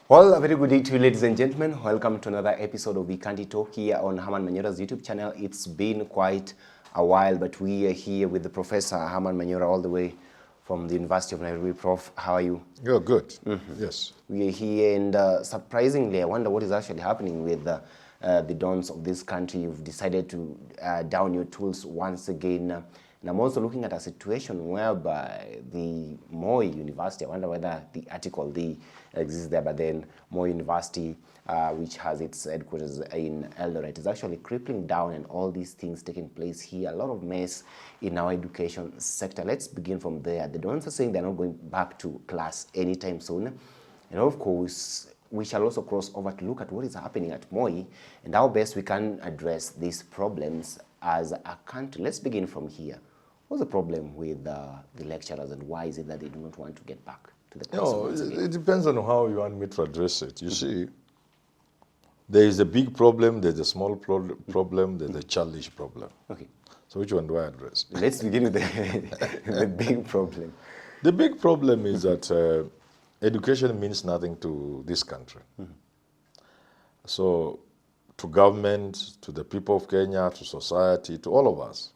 Well, a very good day to you, ladies and gentlemen. Welcome to another episode of We Can't Talk here on Herman Manyora's YouTube channel. It's been quite a while, but we are here with the Professor Herman Manyora all the way from the University of Nairobi. Prof, how are you? You're good. Yes. We are here, and surprisingly, I wonder what is actually happening with the dons of this country. You've decided to down your tools once again. And I'm also looking at a situation whereby the Moi University, I wonder whether the article exists there, but then Moi University, which has its headquarters in Eldoret, is actually crippling down, and all these things taking place here. A lot of mess in our education sector. Let's begin from there. The dons are saying they're not going back to class anytime soon. And of course, we shall also cross over to look at what is happening at Moi and how best we can address these problems as a country. Let's begin from here. What's the problem with the lecturers, and why is it that they do not want to get back to the class? It depends on how you want me to address it. You see, there is a big problem, there's a small problem, there's a childish problem. Okay. So which one do I address? Let's begin with the big problem. The big problem is that education means nothing to this country. So to government, to the people of Kenya, to society, to all of us,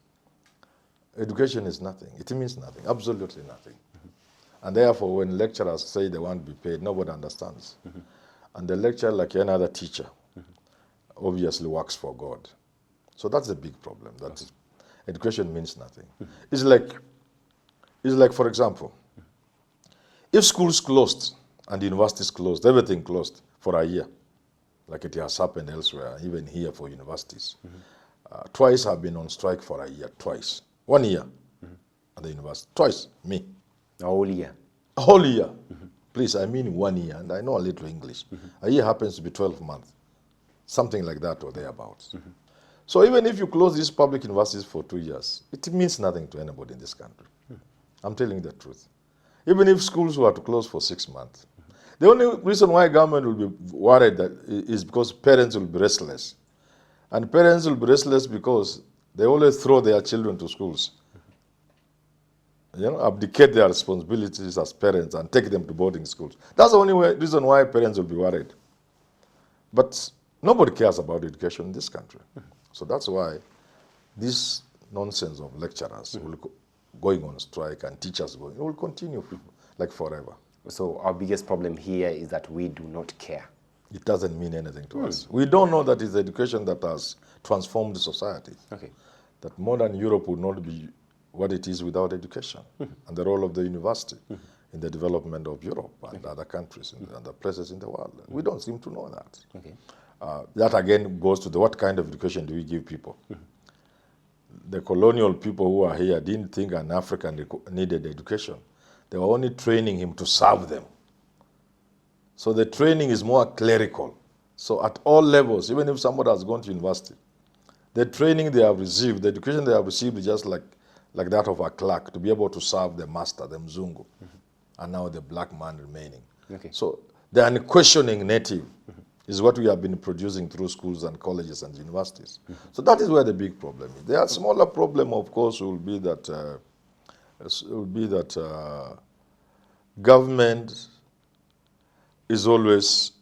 education is nothing. It means nothing, absolutely nothing. And therefore, when lecturers say they want to be paid, nobody understands. And the lecturer, like any other teacher, obviously works for God. So that's a big problem. That education means nothing. It's like, for example, if schools closed and universities closed, everything closed for a year, like it has happened elsewhere, even here for universities. Twice have been on strike for a year, twice. 1 year at the university, twice, me. A whole year? A whole year. Please, I mean 1 year, and I know a little English. A year happens to be 12 months, something like that or thereabouts. So even if you close these public universities for 2 years, it means nothing to anybody in this country. I'm telling you the truth. Even if schools were to close for 6 months, the only reason why government will be worried is because parents will be restless. And parents will be restless because they always throw their children to schools. Abdicate their responsibilities as parents and take them to boarding schools. That's the only reason why parents will be worried. But nobody cares about education in this country. So that's why this nonsense of lecturers going on strike and teachers will continue like forever. So our biggest problem here is that we do not care. It doesn't mean anything to us. We don't know that it's education that has transformed society. Okay. That modern Europe would not be what it is without education, and the role of the university in the development of Europe and other countries and other places in the world. We don't seem to know that. Okay. That again goes to what kind of education do we give people? The colonial people who are here didn't think an African needed education. They were only training him to serve them. So the training is more clerical. So at all levels, even if somebody has gone to university, the training they have received, the education they have received is just like that of a clerk, to be able to serve the master, the mzungu, and now the black man remaining. Okay. So the unquestioning native is what we have been producing through schools and colleges and universities. So that is where the big problem is. The smaller problem, of course, will be that government is always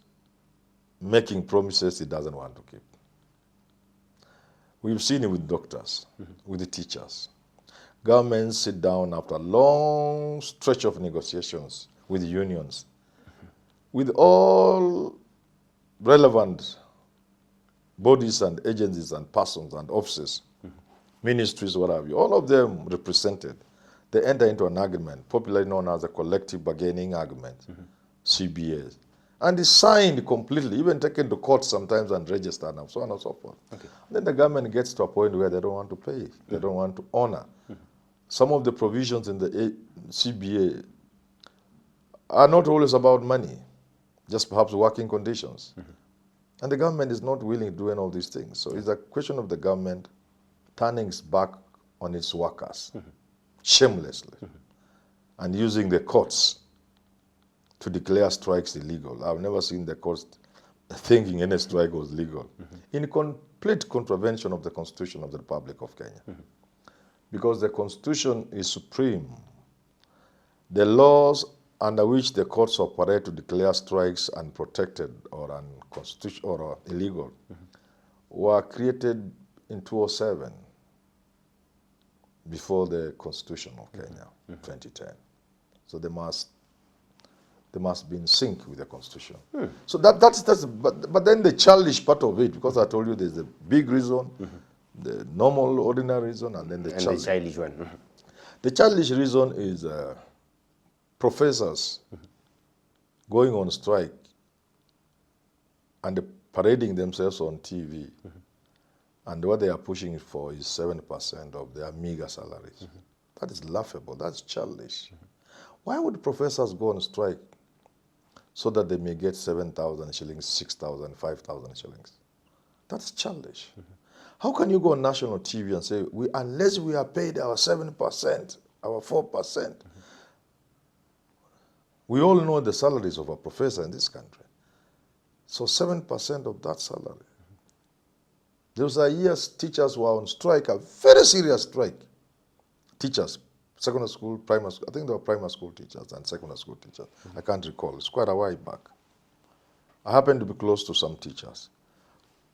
making promises it doesn't want to keep. We've seen it with doctors, with the teachers. Governments sit down after a long stretch of negotiations with unions, with all relevant bodies and agencies and persons and offices, ministries, what have you, all of them represented. They enter into an agreement, popularly known as a collective bargaining agreement, CBAs. And it's signed completely, even taken to court sometimes and registered and so on and so forth. Okay. Then the government gets to a point where they don't want to pay, they don't want to honor. Some of the provisions in the CBA are not always about money, just perhaps working conditions. And the government is not willing to do any of these things. So it's a question of the government turning its back on its workers, shamelessly, and using the courts to declare strikes illegal. I've never seen the courts thinking any strike was legal. In complete contravention of the Constitution of the Republic of Kenya. Because the Constitution is supreme. The laws under which the courts operate to declare strikes unprotected or unconstitutional or illegal, were created in 2007 before the Constitution of Kenya, 2010. So they must be in sync with the Constitution. So but then the childish part of it, because I told you there's a big reason, the normal, ordinary reason, and then the childish one. The childish reason is professors going on strike and parading themselves on TV, and what they are pushing for is 7% of their meager salaries. That is laughable. That's childish. Why would professors go on strike so that they may get 7,000 shillings, 6,000, 5,000 shillings? That's childish. How can you go on national TV and say, unless we are paid our 7%, our 4%, we all know the salaries of a professor in this country. So 7% of that salary. There was a year teachers were on strike, a very serious strike. Teachers, secondary school, primary school, I think they were primary school teachers and secondary school teachers. I can't recall, it's quite a while back. I happened to be close to some teachers.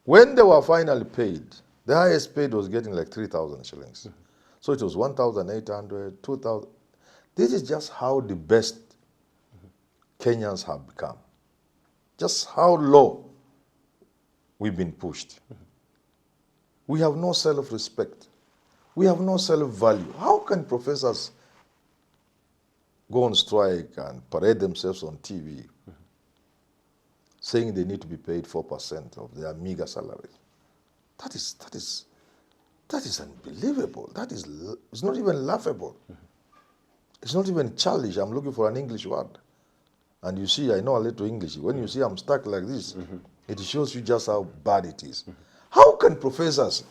When they were finally paid, the highest paid was getting like 3,000 shillings. So it was 1,800, 2,000. This is just how the best Kenyans have become. Just how low we've been pushed. We have no self-respect. We have no self-value. How can professors go on strike and parade themselves on TV saying they need to be paid 4% of their meager salaries? That is unbelievable. It's not even laughable. It's not even childish. I'm looking for an English word. And you see, I know a little English. When you see I'm stuck like this, it shows you just how bad it is. How can professors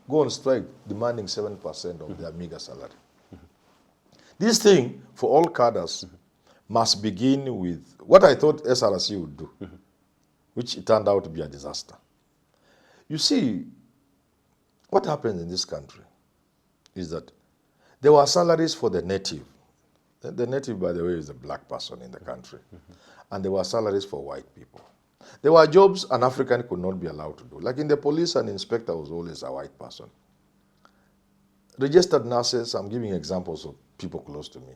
go on strike demanding 7% of their meager salary? This thing, for all cadres, must begin with what I thought SRC would do, which it turned out to be a disaster. You see, what happens in this country is that there were salaries for the native. The native, by the way, is a black person in the country. And there were salaries for white people. There were jobs an African could not be allowed to do. Like in the police, an inspector was always a white person. Registered nurses, I'm giving examples of people close to me,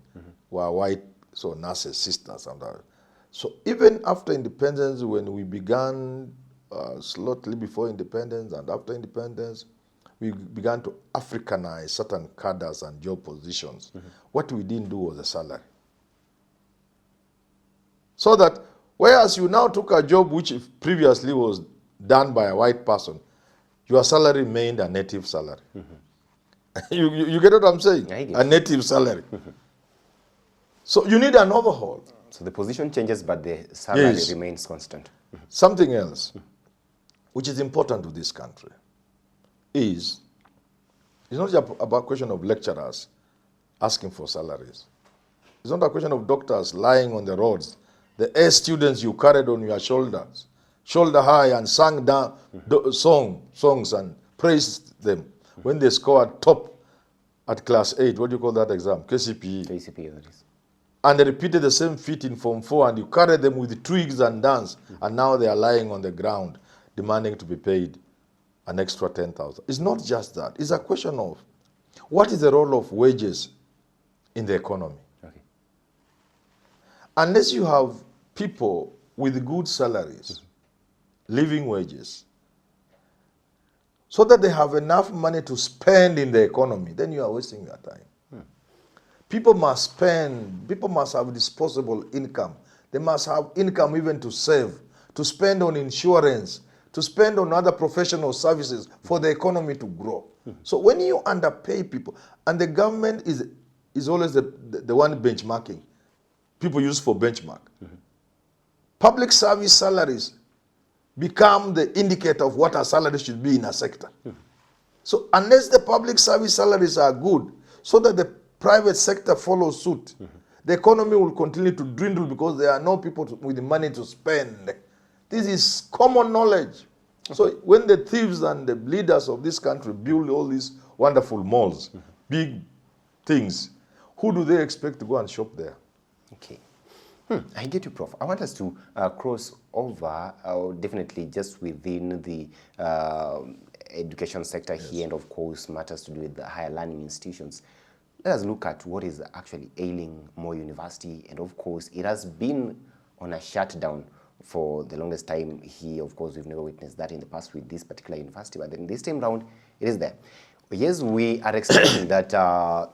were white, so nurses, sisters, and that. So even after independence, when we began slightly before independence and after independence, we began to Africanize certain cadres and job positions. What we didn't do was a salary. So that whereas you now took a job which previously was done by a white person, your salary remained a native salary. You get what I'm saying? A native salary. So you need an overhaul. So the position changes, but the salary remains constant. Something else, which is important to this country, is it's not just about a question of lecturers asking for salaries. It's not a question of doctors lying on the roads. The A students you carried on your shoulders, shoulder high, and sang down songs and praised them when they scored top at class 8. What do you call that exam? KCPE. KCPE, that is. And they repeated the same feat in Form 4, and you carried them with twigs and dance, and now they are lying on the ground demanding to be paid an extra 10,000. It's not just that. It's a question of what is the role of wages in the economy. Okay. Unless you have people with good salaries, living wages, so that they have enough money to spend in the economy, then you are wasting your time. People must spend, people must have disposable income. They must have income even to save, to spend on insurance, to spend on other professional services for the economy to grow. So when you underpay people, and the government is always the one benchmarking, people use for benchmark. Public service salaries become the indicator of what a salary should be in a sector. So unless the public service salaries are good, so that the private sector follows suit, the economy will continue to dwindle because there are no people with the money to spend. This is common knowledge. So when the thieves and the leaders of this country build all these wonderful malls, big things, who do they expect to go and shop there? Okay. I get you, Prof. I want us to cross over, definitely just within the education sector here, and of course matters to do with the higher learning institutions. Let us look at what is actually ailing Moi University, and of course it has been on a shutdown for the longest time here. Of course, we've never witnessed that in the past with this particular university, but then this time round, it is there. Yes, we are expecting that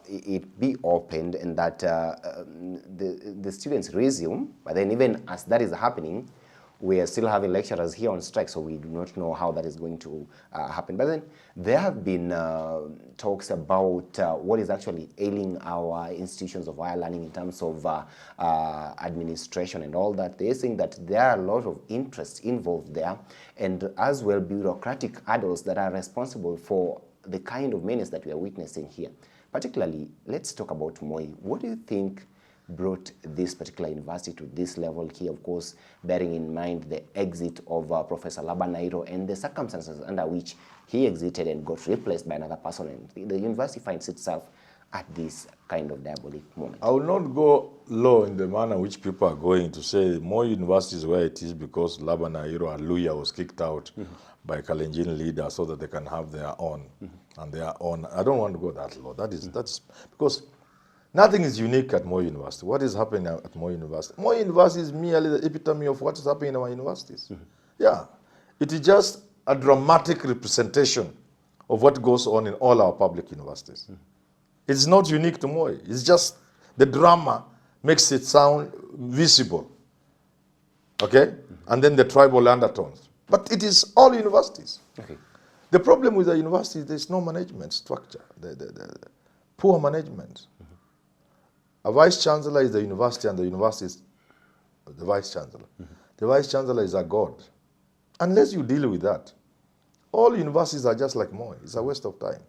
it be opened and that the students resume, but then even as that is happening, we are still having lecturers here on strike, so we do not know how that is going to happen. But then there have been talks about what is actually ailing our institutions of higher learning in terms of administration and all that. They're saying that there are a lot of interests involved there, and as well bureaucratic adults that are responsible for the kind of menace that we are witnessing here. Particularly, let's talk about Moi. What do you think brought this particular university to this level here, of course, bearing in mind the exit of Professor Labannairo and the circumstances under which he exited and got replaced by another person, and the university finds itself at this kind of diabolic moment? I will not go low in the manner which people are going to say Moi University is where it is because Labannairo and Luya was kicked out by Kalenjin leaders so that they can have their own and their own. I don't want to go that low. That's because nothing is unique at Moi University. What is happening at Moi University? Moi University is merely the epitome of what is happening in our universities. Yeah, it is just a dramatic representation of what goes on in all our public universities. It's not unique to Moi. It's just the drama makes it sound visible. Okay? And then the tribal undertones. But it is all universities. Okay. The problem with the university, there's no management structure. The poor management. A vice chancellor is the university, and the university is the vice chancellor. The vice chancellor is a god. Unless you deal with that, all universities are just like Moi. It's a waste of time.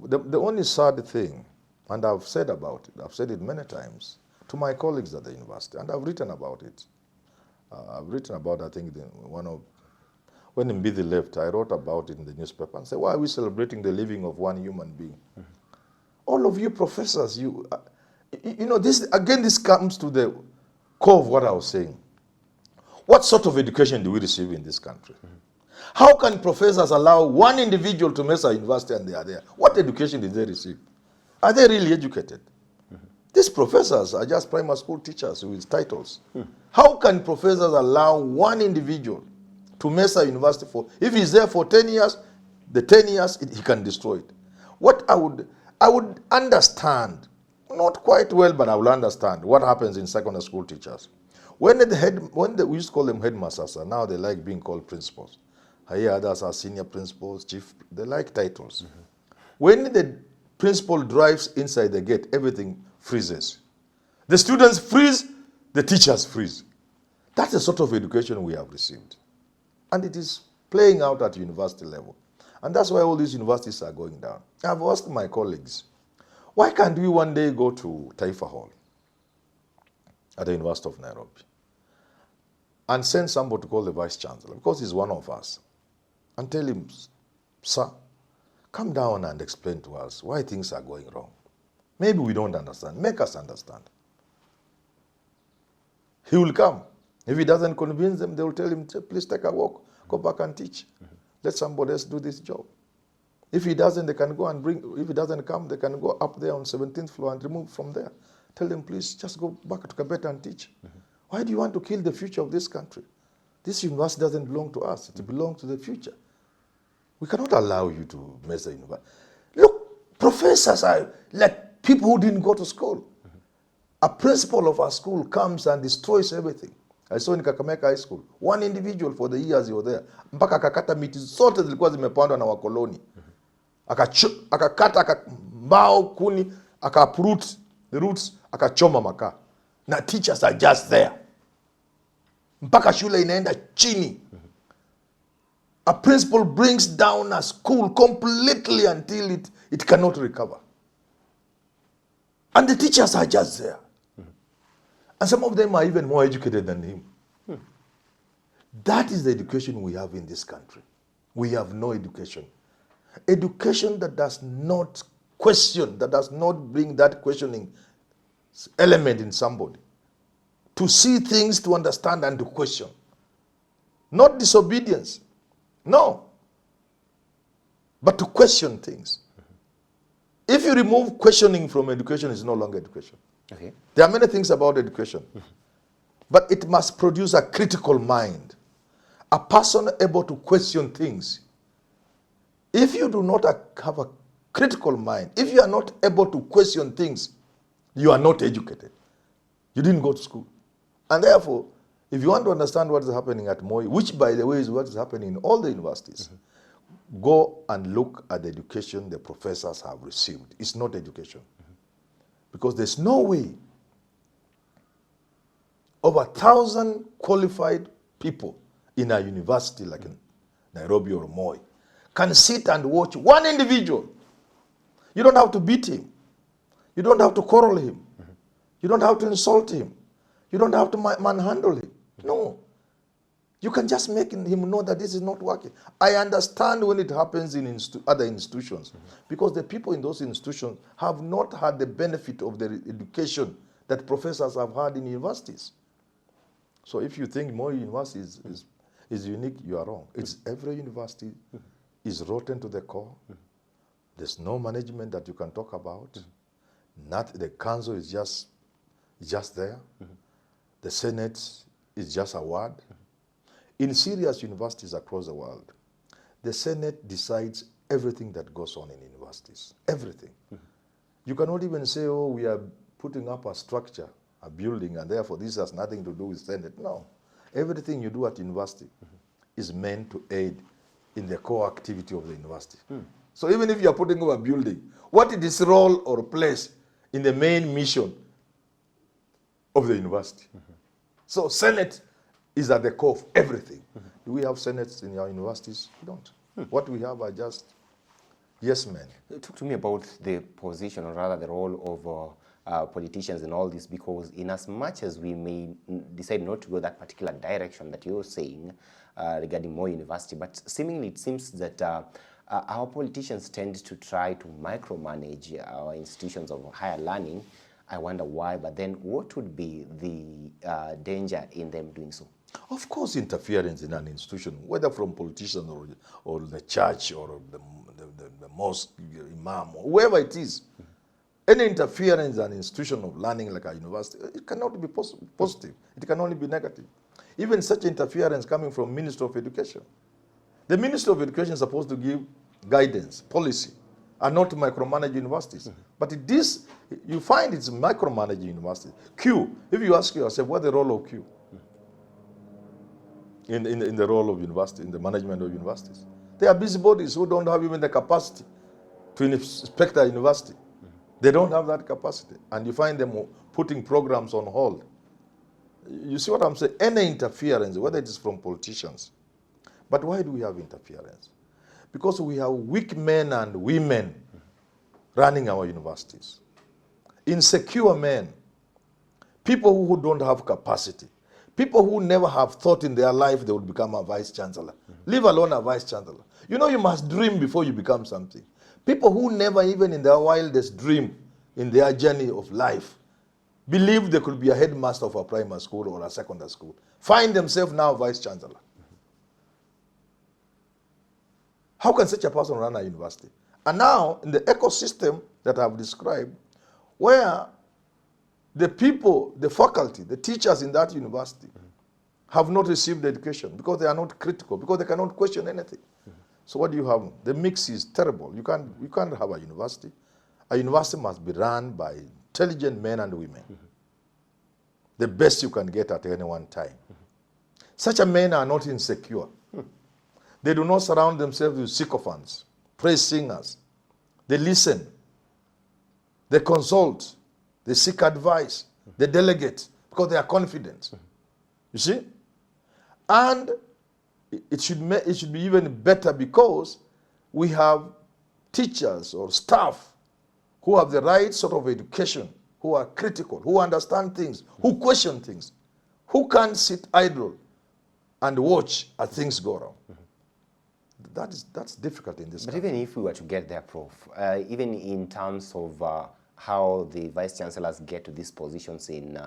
The only sad thing, and I've said about it, I've said it many times to my colleagues at the university, and I've written about it. I've written about, I think, when Mbidi left, I wrote about it in the newspaper and said, why are we celebrating the living of one human being? All of you professors, you know, this comes to the core of what I was saying. What sort of education do we receive in this country? How can professors allow one individual to mess a university and they are there? What education did they receive? Are they really educated? These professors are just primary school teachers with titles. How can professors allow one individual to mess a university for, if he's there for 10 years, the 10 years, he can destroy it. What I would understand, not quite well, but I will understand what happens in secondary school teachers. When we used to call them headmasters, now they like being called principals. Here others are senior principals, chief, they like titles. When the principal drives inside the gate, everything freezes. The students freeze, the teachers freeze. That's the sort of education we have received. And it is playing out at university level. And that's why all these universities are going down. I've asked my colleagues, why can't we one day go to Taifa Hall at the University of Nairobi and send somebody to call the vice chancellor, because he's one of us, and tell him, sir, come down and explain to us why things are going wrong. Maybe we don't understand. Make us understand. He will come. If he doesn't convince them, they will tell him, please take a walk, go back and teach. Let somebody else do this job. If he doesn't, they can go and if he doesn't come, they can go up there on 17th floor and remove from there. Tell them, please, just go back to Kabeta and teach. Why do you want to kill the future of this country? This university doesn't belong to us. It belongs to the future. We cannot allow you to mess the university. Look, professors are like people who didn't go to school. A principal of our school comes and destroys everything. I saw in Kakamega High School, one individual for the years he was there, mpaka akakata miti zote zilikuwa zimepandwa na wakoloni. Akakata mbao, kuni, akaaprut the roots, akachoma makaa. Na teachers are just there. Mpaka shule inaenda chini. A principal brings down a school completely until it cannot recover. And the teachers are just there. And some of them are even more educated than him. That is the education we have in this country. We have no education. Education that does not question, that does not bring that questioning element in somebody. to see things, to understand and to question. Not disobedience. No. But to question things. If you remove questioning from education, it's no longer education. Okay. There are many things about education. But it must produce a critical mind. A person able to question things. If you do not have a critical mind, if you are not able to question things, you are not educated. You didn't go to school. And therefore, if you want to understand what is happening at Moi, which by the way is what is happening in all the universities, go and look at the education the professors have received. It's not education. Because there's no way over 1,000 qualified people in a university like in Nairobi or Moi can sit and watch one individual. You don't have to beat him. You don't have to quarrel him. You don't have to insult him. You don't have to manhandle him. No. You can just make him know that this is not working. I understand when it happens in other institutions because the people in those institutions have not had the benefit of the education that professors have had in universities. So if you think Moi University is unique, you are wrong. It's every university is rotten to the core. There's no management that you can talk about. Not the council is just there. The Senate is just a word. In serious universities across the world, the Senate decides everything that goes on in universities. Everything. You cannot even say, oh, we are putting up a structure, a building, and therefore this has nothing to do with Senate. No. Everything you do at university is meant to aid in the core activity of the university. So even if you are putting up a building, what is its role or place in the main mission of the university? So Senate is at the core of everything. Do we have senates in our universities? We don't. What we have are just yes men. Talk to me about the position, or rather the role of politicians in all this, because in as much as we may decide not to go that particular direction that you're saying regarding Moi University, but seemingly it seems that our politicians tend to try to micromanage our institutions of higher learning. I wonder why, but then what would be the danger in them doing so? Of course, interference in an institution, whether from politicians or the church or the mosque, imam, or whoever it is, any interference in an institution of learning like a university, it cannot be positive. It can only be negative. Even such interference coming from Minister of Education. The Minister of Education is supposed to give guidance, policy, and not to micromanage universities. But you find it's micromanaging universities. Q, if you ask yourself, what's the role of Q? In the role of university, in the management of universities. They are busybodies who don't have even the capacity to inspect a university. They don't have that capacity. And you find them putting programs on hold. You see what I'm saying? Any interference, whether it is from politicians. But why do we have interference? Because we have weak men and women running our universities. Insecure men. People who don't have capacity. People who never have thought in their life they will become a vice chancellor. Leave alone a vice chancellor. You know, you must dream before you become something. People who never even in their wildest dream in their journey of life believe they could be a headmaster of a primary school or a secondary school find themselves now vice chancellor. How can such a person run a university? And now, in the ecosystem that I've described, where the people, the faculty, the teachers in that university have not received education because they are not critical, because they cannot question anything. So what do you have? The mix is terrible. You can't have a university. A university must be run by intelligent men and women. The best you can get at any one time. Such a men are not insecure. They do not surround themselves with sycophants, praise singers. They listen. They consult. They seek advice. They delegate because they are confident. You see? And it should be even better because we have teachers or staff who have the right sort of education, who are critical, who understand things, who question things, who can't sit idle and watch as things go wrong. That's difficult in this country. But even if we were to get there, Prof, even in terms of how the vice chancellors get to these positions in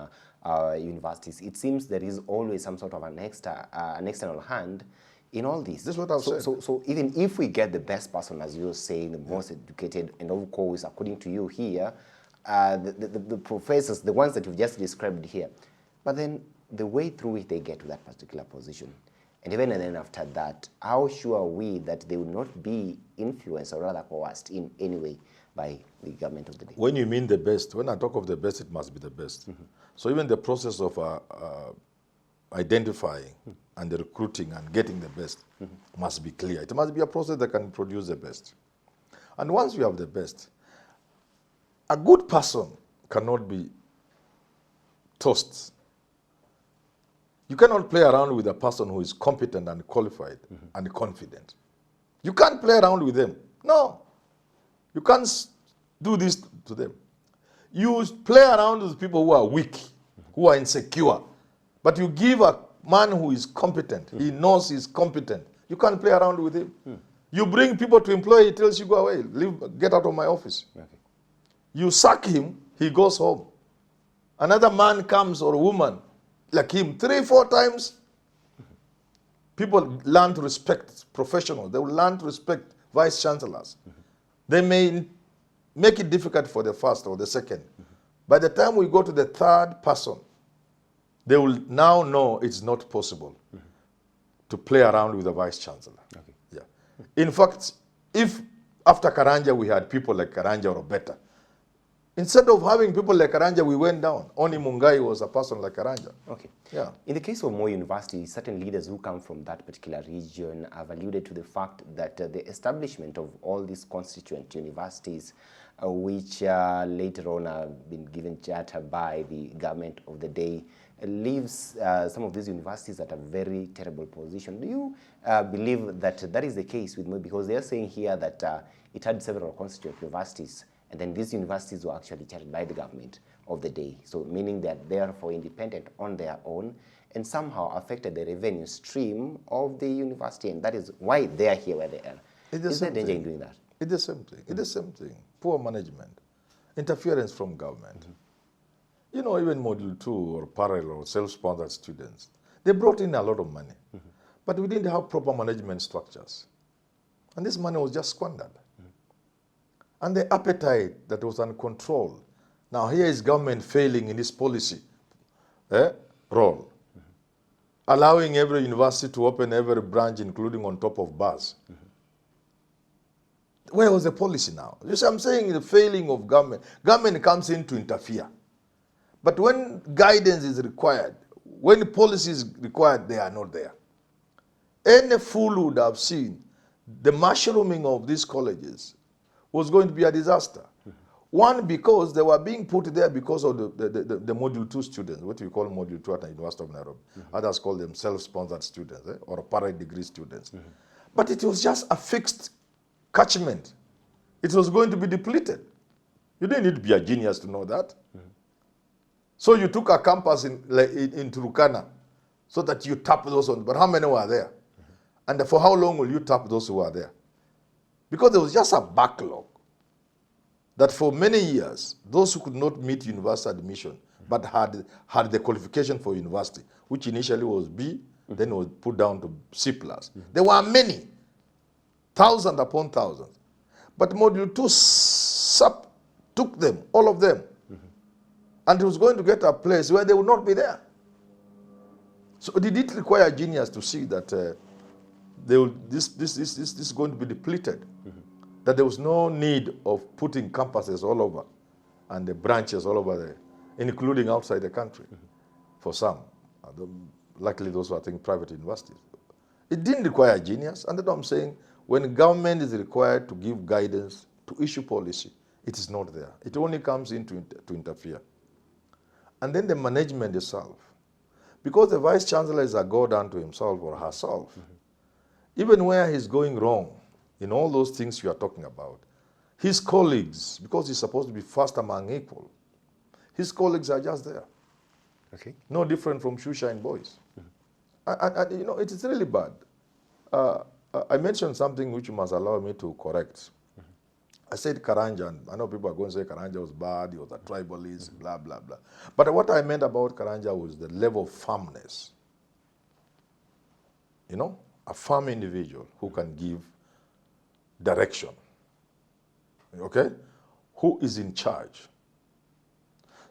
our universities, it seems there is always some sort of an external hand in all this. This is what I've said. So even if we get the best person, as you're saying, the most educated, and of course, according to you here, the professors, the ones that you've just described here, but then the way through which they get to that particular position, and even and then after that, how sure are we that they will not be influenced or rather coerced in any way by the government of the day? When you mean the best, when I talk of the best, it must be the best. So even the process of identifying and the recruiting and getting the best must be clear. It must be a process that can produce the best. And once you have the best, a good person cannot be tossed. You cannot play around with a person who is competent and qualified and confident. You can't play around with them. No. You can't do this to them. You play around with people who are weak, who are insecure. But you give a man who is competent, he knows he's competent. You can't play around with him. You bring people to employ, he tells you, go away, leave, get out of my office. Okay. You sack him, he goes home. Another man comes or a woman like him 3-4 times. People learn to respect professionals. They will learn to respect vice chancellors. They may make it difficult for the first or the second. By the time we go to the third person, they will now know it's not possible to play around with the vice chancellor. Okay. Yeah. In fact, if after Karanja we had people like Karanja or better, instead of having people like Karanja, we went down. Only Mungai was a person like Karanja. Okay. Yeah. In the case of Moi University, certain leaders who come from that particular region have alluded to the fact that the establishment of all these constituent universities, which later on have been given charter by the government of the day, leaves some of these universities at a very terrible position. Do you believe that that is the case with Moi? Because they are saying here that it had several constituent universities, and then these universities were actually chartered by the government of the day. So meaning that they are therefore independent on their own and somehow affected the revenue stream of the university. And that is why they are here where they are. Is there danger in doing that? It's the same thing. It's the same thing. Poor management, interference from government. You know, even Module 2 or parallel or self-sponsored students, they brought in a lot of money. But we didn't have proper management structures. And this money was just squandered. And the appetite that was uncontrolled. Now here is government failing in this policy role. Allowing every university to open every branch, including on top of bars. Where was the policy now? You see, I'm saying the failing of government. Government comes in to interfere. But when guidance is required, when the policy is required, they are not there. Any fool would have seen the mushrooming of these colleges was going to be a disaster. One, because they were being put there because of the Module 2 students, what we call Module 2 at the University of Nairobi. Others call them self-sponsored students or para-degree students. But it was just a fixed catchment. It was going to be depleted. You didn't need to be a genius to know that. So you took a campus in Turkana so that you tap those on. But how many were there? And for how long will you tap those who are there? Because there was just a backlog that for many years, those who could not meet university admission but had the qualification for university, which initially was B, then was put down to C+. There were many, thousands upon thousands. But Module 2 took them, all of them, and it was going to get a place where they would not be there. So did it require genius to see that this is going to be depleted? That there was no need of putting campuses all over and the branches all over there, including outside the country, for some. Luckily, those were, I think, private universities. It didn't require genius, and that's what I'm saying. When government is required to give guidance, to issue policy, it is not there. It only comes in to interfere. And then the management itself. Because the vice chancellor is a god unto himself or herself, even where he's going wrong, in all those things you are talking about, his colleagues, because he's supposed to be first among equal, his colleagues are just there. Okay. No different from shoeshine boys. And you know, it is really bad. I mentioned something which you must allow me to correct. I said Karanja, and I know people are going to say Karanja was bad, he was a tribalist, blah, blah, blah. But what I meant about Karanja was the level of firmness. You know, a firm individual who can give direction, okay? Who is in charge.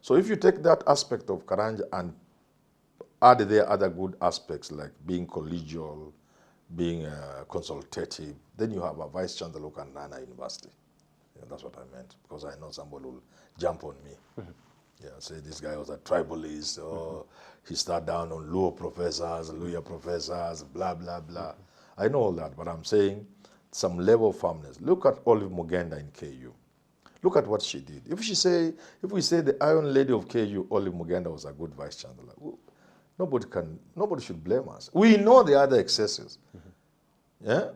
So if you take that aspect of Karanja and add there other good aspects like being collegial, being consultative, then you have a vice chancellor who can run a university. Yeah, that's what I meant, because I know somebody will jump on me. Yeah, say this guy was a tribalist, or he started down on Luo professors, lawyer professors, blah, blah, blah. I know all that, but I'm saying some level of firmness. Look at Olive Mugenda in KU. Look at what she did. If we say the Iron Lady of KU, Olive Mugenda, was a good vice chancellor, nobody should blame us. We know the other excesses. Yeah?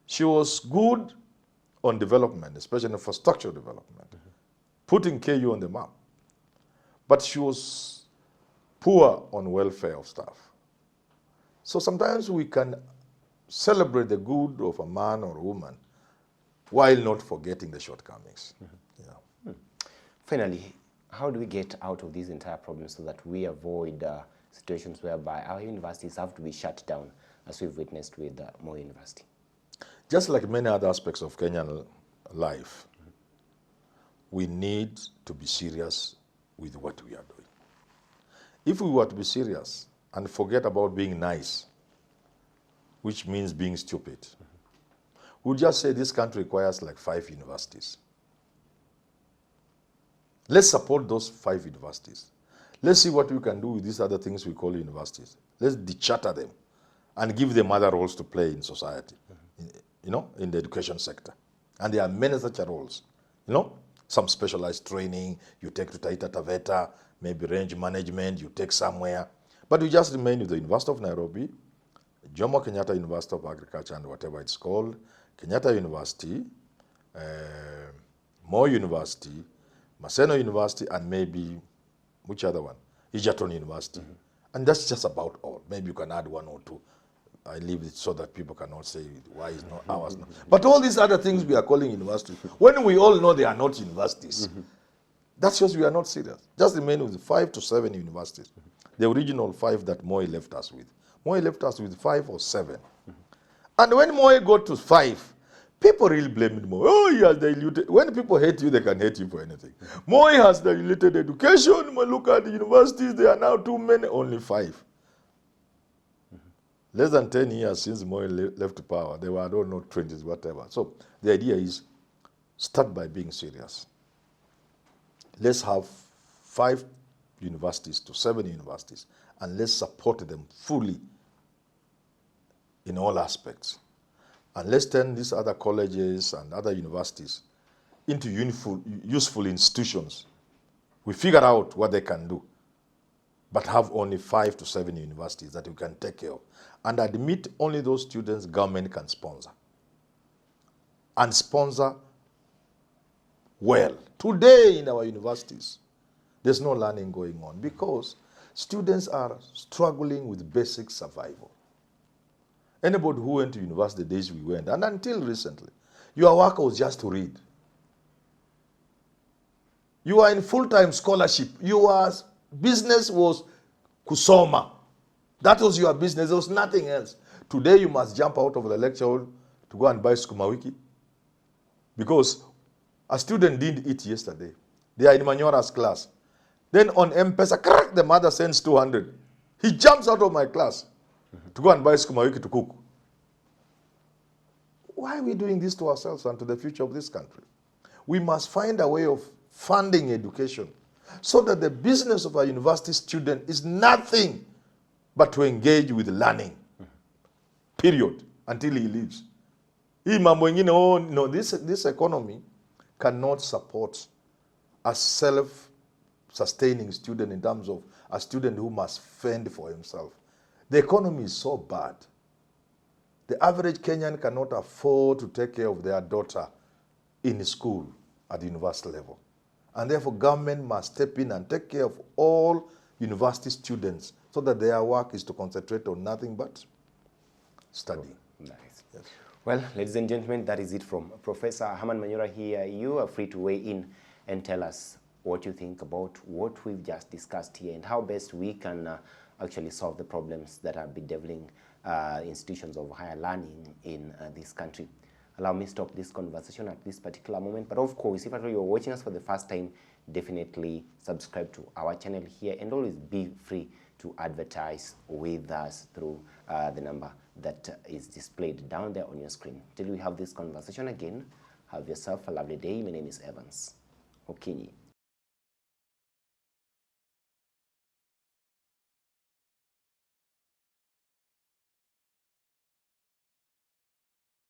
She was good on development, especially infrastructure development, putting KU on the map. But she was poor on welfare of staff. So sometimes we can celebrate the good of a man or a woman while not forgetting the shortcomings. Yeah. Finally, how do we get out of these entire problems so that we avoid situations whereby our universities have to be shut down, as we've witnessed with Moi University? Just like many other aspects of Kenyan life, we need to be serious with what we are doing. If we were to be serious and forget about being nice, which means being stupid, we'll just say this country requires like 5 universities. Let's support those 5 universities. Let's see what we can do with these other things we call universities. Let's decharter them and give them other roles to play in society, you know, in the education sector. And there are many such roles, you know, some specialized training you take to Taita Taveta, maybe range management you take somewhere. But we just remain with the University of Nairobi, Jomo Kenyatta University of Agriculture and whatever it's called, Kenyatta University, Moi University, Maseno University, and maybe, which other one? Egerton University. And that's just about all. Maybe you can add 1 or 2. I leave it so that people cannot say why is not ours. No. But all these other things we are calling universities, when we all know they are not universities, that shows we are not serious. Just remain with 5 to 7 universities. The original 5 that Moi left us with. Moi left us with 5 or 7. And when Moi got to 5, people really blamed Moi. Oh, he has diluted. When people hate you, they can hate you for anything. Moi has diluted education. Look at the universities, there are now too many, only 5. Less than 10 years since Moi left power, there were, I don't know, 20s, whatever. So the idea is, start by being serious. Let's have 5 universities to 7 universities, and let's support them fully in all aspects. And let's turn these other colleges and other universities into useful institutions. We figure out what they can do, but have only 5 to 7 universities that we can take care of. And admit only those students government can sponsor. And sponsor well. Today in our universities, there's no learning going on because students are struggling with basic survival. Anybody who went to university the days we went, and until recently, your work was just to read. You are in full-time scholarship. Your business was kusoma. That was your business. There was nothing else. Today you must jump out of the lecture hall to go and buy Sukuma Wiki. Because a student didn't eat yesterday. They are in Manyora's class. Then on M-Pesa, crack, the mother sends 200. He jumps out of my class to go and buy Sukuma Wiki to cook. Why are we doing this to ourselves and to the future of this country? We must find a way of funding education so that the business of a university student is nothing but to engage with learning, period, until he leaves. This economy cannot support a self-sustaining student in terms of a student who must fend for himself. The economy is so bad. The average Kenyan cannot afford to take care of their daughter in school at the university level. And therefore, government must step in and take care of all university students so that their work is to concentrate on nothing but studying. Nice. Yes. Well, ladies and gentlemen, that is it from Professor Herman Manyora here. You are free to weigh in and tell us what you think about what we've just discussed here and how best we can actually solve the problems that are bedeviling institutions of higher learning in this country. Allow me to stop this conversation at this particular moment. But of course, if at all you're watching us for the first time, definitely subscribe to our channel here and always be free to advertise with us through the number that is displayed down there on your screen. Till we have this conversation again, have yourself a lovely day. My name is Evans Okinyi.